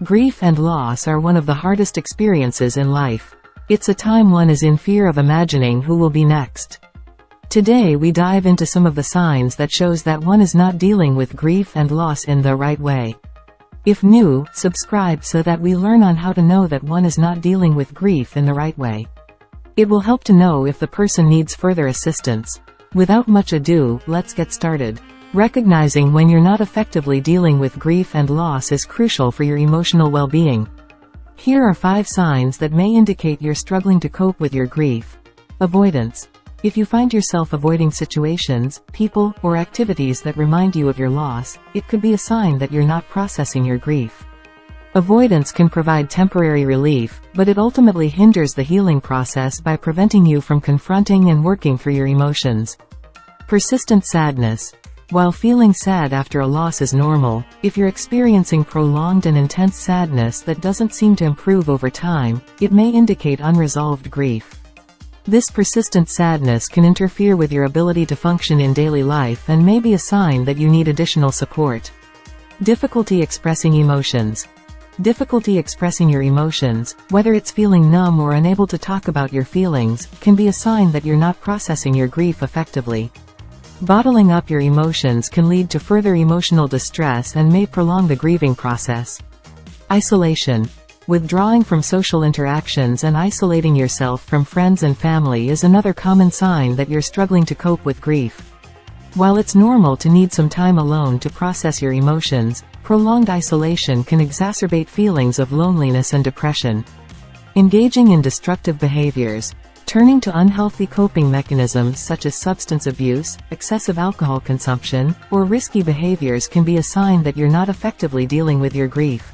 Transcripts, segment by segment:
Grief and loss are one of the hardest experiences in life. It's a time one is in fear of imagining who will be next. Today we dive into some of the signs that shows that one is not dealing with grief and loss in the right way. If new, subscribe so that we learn on how to know that one is not dealing with grief in the right way. It will help to know if the person needs further assistance. Without much ado, let's get started. Recognizing when you're not effectively dealing with grief and loss is crucial for your emotional well-being. Here are 5 signs that may indicate you're struggling to cope with your grief. Avoidance. If you find yourself avoiding situations, people, or activities that remind you of your loss, it could be a sign that you're not processing your grief. Avoidance can provide temporary relief, but it ultimately hinders the healing process by preventing you from confronting and working through your emotions. Persistent sadness. While feeling sad after a loss is normal, if you're experiencing prolonged and intense sadness that doesn't seem to improve over time, it may indicate unresolved grief. This persistent sadness can interfere with your ability to function in daily life and may be a sign that you need additional support. Difficulty expressing emotions. Difficulty expressing your emotions, whether it's feeling numb or unable to talk about your feelings, can be a sign that you're not processing your grief effectively. Bottling up your emotions can lead to further emotional distress and may prolong the grieving process. Isolation. Withdrawing from social interactions and isolating yourself from friends and family is another common sign that you're struggling to cope with grief. While it's normal to need some time alone to process your emotions, prolonged isolation can exacerbate feelings of loneliness and depression. Engaging in destructive behaviors. Turning to unhealthy coping mechanisms such as substance abuse, excessive alcohol consumption, or risky behaviors can be a sign that you're not effectively dealing with your grief.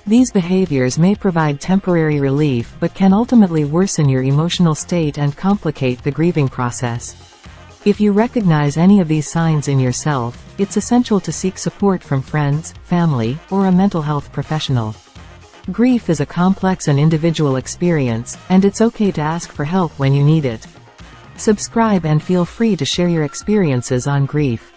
These behaviors may provide temporary relief but can ultimately worsen your emotional state and complicate the grieving process. If you recognize any of these signs in yourself, it's essential to seek support from friends, family, or a mental health professional. Grief is a complex and individual experience, and it's okay to ask for help when you need it. Subscribe and feel free to share your experiences on grief.